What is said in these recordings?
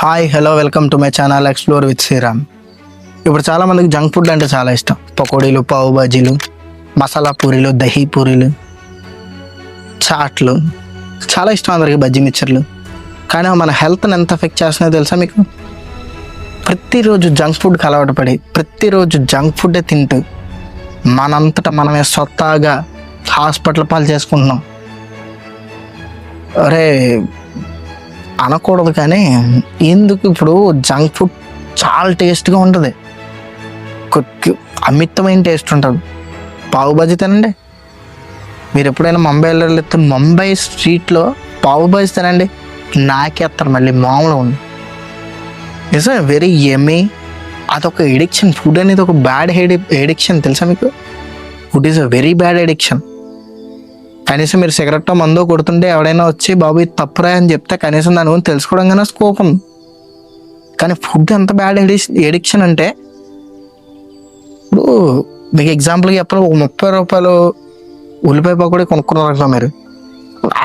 Hi hello welcome to my channel explore with Sriram. ఇప్పుడు చాలామందికి junk food అంటే చాలా ఇష్టం. పకోడీలు, పావు బాజీలు, మసాలా పూరీలు, దహీ పూరీలు, చాట్లు చాలా ఇష్టం అందరికి, బజ్జీ మిక్చర్లు. కానీ మన హెల్త్ని ఎంత ఎఫెక్ట్ చేస్తున్నాయో తెలుసా మీకు? ప్రతిరోజు జంక్ ఫుడ్కి అలవాటు పడి ప్రతిరోజు జంక్ ఫుడ్డే తింటూ మనంతటా మనమే సొత్తాగా హాస్పిటల్ పాలు చేసుకుంటున్నాం. అరే అనకూడదు కానీ ఎందుకు, ఇప్పుడు జంక్ ఫుడ్ చాలా టేస్ట్గా ఉంటుంది, అమితమైన టేస్ట్ ఉంటుంది. పావు బాజీ తినండి. మీరు ఎప్పుడైనా ముంబైలో వెళ్తే ముంబై స్ట్రీట్లో పావు బాజీ తినండి, నాకేస్తారు మళ్ళీ మామూలుగా ఉంది. నిజం, వెరీ యమ్మీ. అదొక ఎడిక్షన్. ఫుడ్ అనేది ఒక బ్యాడ్ ఎడిక్షన్ తెలుసా మీకు? Food is a very bad addiction. కనీసం మీరు సిగరెట్ మందో కొడుతుంటే ఎవడైనా వచ్చి బాబు ఇది తప్పురా అని చెప్తే కనీసం దాని గురించి తెలుసుకోవడం కానీ స్కోప్ ఉంది. కానీ ఫుడ్ ఎంత బ్యాడ్ ఎడిక్షన్ అంటే, ఇప్పుడు మీకు ఎగ్జాంపుల్గా చెప్పాలి, ఒక 30 రూపాయలు ఉల్లిపాయ పకోడీ కొనుక్కున్నారనుకో మీరు,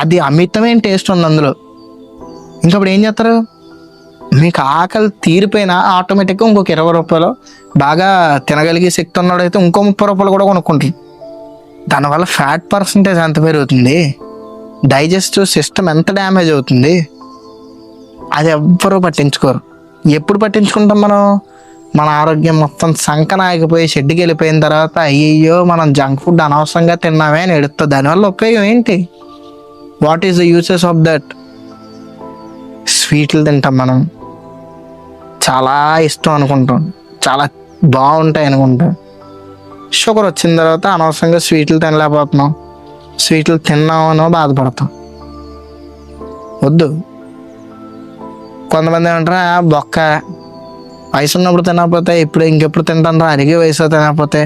అది అమితమైన టేస్ట్ ఉంది అందులో. ఇంకా అప్పుడు ఏం చేస్తారు? మీకు ఆకలి తీరిపోయినా ఆటోమేటిక్గా ఇంకొక 20 రూపాయలు బాగా తినగలిగే శక్తి ఉన్నాడైతే ఇంకో 30 రూపాయలు కూడా కొనుక్కుంటారు. దానివల్ల ఫ్యాట్ పర్సంటేజ్ ఎంత పెరుగుతుంది, డైజెస్టివ్ సిస్టమ్ ఎంత డ్యామేజ్ అవుతుంది, అది ఎవ్వరూ పట్టించుకోరు. ఎప్పుడు పట్టించుకుంటాం మనం? మన ఆరోగ్యం మొత్తం సంకనాగిపోయి షెడ్కి వెళ్ళిపోయిన తర్వాత అయ్యయ్యో మనం జంక్ ఫుడ్ అనవసరంగా తిన్నామే అని ఎడుతుంది. దానివల్ల ఉపయోగం ఏంటి? What is the uses of that? స్వీట్లు తింటాం మనం, చాలా ఇష్టం అనుకుంటాం, చాలా బాగుంటాయి అనుకుంటాం. షుగర్ వచ్చిన తర్వాత అనవసరంగా స్వీట్లు తినలేకపోతున్నాం, స్వీట్లు తిన్నామనో బాధపడతాం. వద్దు. కొంతమంది ఏమంటారా, బొక్క వయసు ఉన్నప్పుడు తినకపోతే ఇప్పుడు ఇంకెప్పుడు తింటాను, అరిగే వయసులో తినకపోతే.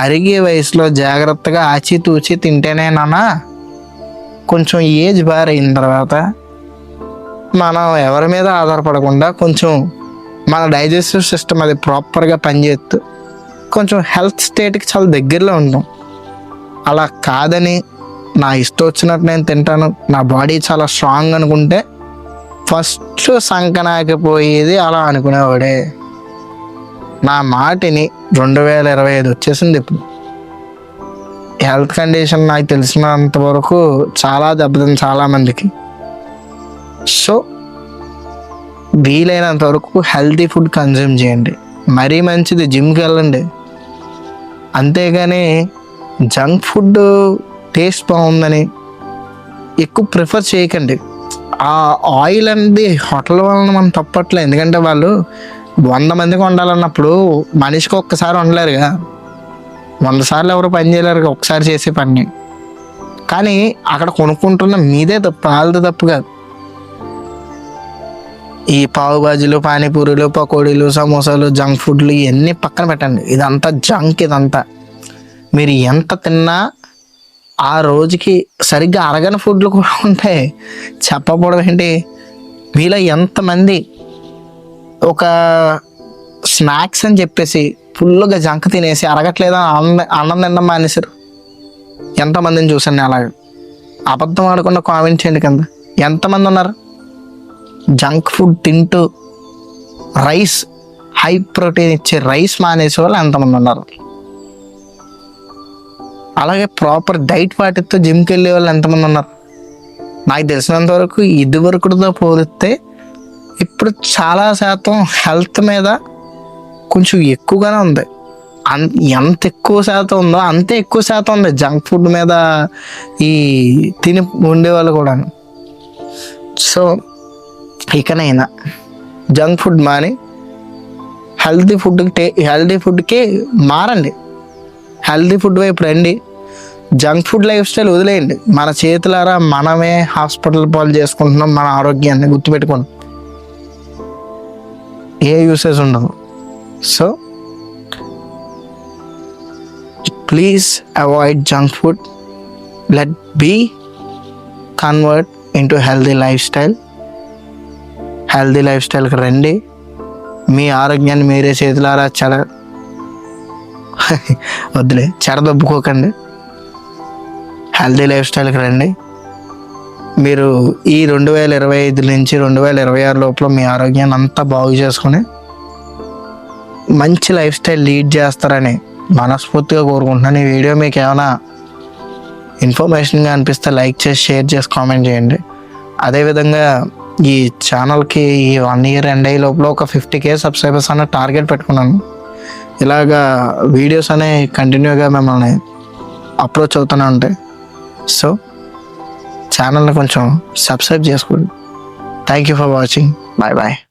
అరిగే వయసులో జాగ్రత్తగా ఆచితూచి తింటేనేనా కొంచెం ఏజ్ బార్ అయిన తర్వాత మనం ఎవరి మీద ఆధారపడకుండా కొంచెం మన డైజెస్టివ్ సిస్టమ్ అది ప్రాపర్గా పనిచేస్తూ కొంచెం హెల్త్ స్టేట్కి చాలా దగ్గరలో ఉంటాం. అలా కాదని నా ఇష్టం వచ్చినట్టు నేను తింటాను, నా బాడీ చాలా స్ట్రాంగ్ అనుకుంటే ఫస్ట్ సంకనాకపోయేది అలా అనుకునేవాడే. నా మాటిని 2025 వచ్చేసింది. ఇప్పుడు హెల్త్ కండిషన్ నాకు తెలిసినంత వరకు చాలా దెబ్బతింది చాలామందికి. సో వీలైనంత వరకు హెల్తీ ఫుడ్ కన్జ్యూమ్ చేయండి. మరీ మంచిది జిమ్కి వెళ్ళండి, అంతేగాని జంక్ ఫుడ్ టేస్ట్ బాగుందని ఎక్కువ ప్రిఫర్ చేయకండి. ఆ ఆయిల్ అనేది హోటల్ వలన మనం తప్పట్లేదు, ఎందుకంటే వాళ్ళు 100 మందికి వండాలన్నప్పుడు మనిషికి ఒక్కసారి వండలేరుగా, 100 సార్లు ఎవరు పని చేయలేరు ఒకసారి చేసే పని. కానీ అక్కడ కొనుక్కుంటున్న మీదే తప్పు, వాళ్ళది తప్పు కాదు. ఈ పావు బాజీలు, పానీపూరీలు, పకోడీలు, సమోసాలు, జంక్ ఫుడ్లు ఇవన్నీ పక్కన పెట్టండి. ఇదంతా జంక్. ఇదంతా మీరు ఎంత తిన్నా ఆ రోజుకి సరిగ్గా అరగని ఫుడ్లు కూడా ఉంటాయి. చెప్పకూడదు ఏంటి? మీలో ఎంతమంది ఒక స్నాక్స్ అని చెప్పేసి ఫుల్గా జంక్ తినేసి అరగట్లేదా అన్నం తినడం మానేశారు? ఎంతమందిని చూసాను నేను అలాగే. అబద్ధం ఆడకుండా కామెంట్ చేయండి కింద. ఎంతమంది ఉన్నారు జంక్ ఫుడ్ తింటూ రైస్, హై ప్రోటీన్ ఇచ్చే రైస్ మానేసే వాళ్ళు ఎంతమంది ఉన్నారు? అలాగే ప్రాపర్ డైట్ పాటిస్తూ జిమ్కి వెళ్ళే వాళ్ళు ఎంతమంది ఉన్నారు? నాకు తెలిసినంత వరకు ఇదివరకుతో పోలిస్తే ఇప్పుడు చాలా శాతం హెల్త్ మీద కొంచెం ఎక్కువగానే ఉంది. ఎంత ఎక్కువ శాతం ఉందో అంతే ఎక్కువ శాతం ఉంది జంక్ ఫుడ్ మీద ఈ తిని ఉండేవాళ్ళు కూడా. సో ఇకనైనా జంక్ ఫుడ్ మాని హెల్తీ ఫుడ్కి మారండి. హెల్తీ ఫుడ్ వైపు రండి. జంక్ ఫుడ్ లైఫ్ స్టైల్ వదిలేయండి. మన చేతులారా మనమే హాస్పిటల్ పాలు చేసుకుంటున్నాం మన ఆరోగ్యాన్ని, గుర్తుపెట్టుకోండి. ఏ యూసేజ్ ఉండదు. So please avoid junk food. Let be convert into healthy life style. Healthy life స్టైల్కి రండి. మీ ఆరోగ్యాన్ని మీరే చేతులారా చెడదొబ్బుకోకండి. హెల్తీ లైఫ్ స్టైల్కి రండి. మీరు ఈ 2025 నుంచి 2026 లోపల మీ ఆరోగ్యాన్ని అంతా బాగు చేసుకొని మంచి లైఫ్ స్టైల్ లీడ్ చేస్తారని మనస్ఫూర్తిగా కోరుకుంటున్నాను. ఈ వీడియో మీకు ఏమైనా ఇన్ఫర్మేషన్గా అనిపిస్తే లైక్ చేసి, షేర్ చేసి, కామెంట్ చేయండి. అదేవిధంగా ఈ ఛానల్కి ఈ 1 year ఎండ్ అయ్యే లోపల ఒక 50K సబ్స్క్రైబర్స్ అన్న టార్గెట్ పెట్టుకున్నాను. ఇలాగా వీడియోస్ అనేవి కంటిన్యూగా మిమ్మల్ని అప్రోచ్ అవుతూనే ఉంటాయి. సో ఛానల్ని కొంచెం సబ్స్క్రైబ్ చేసుకోండి. Thank you for watching. Bye bye.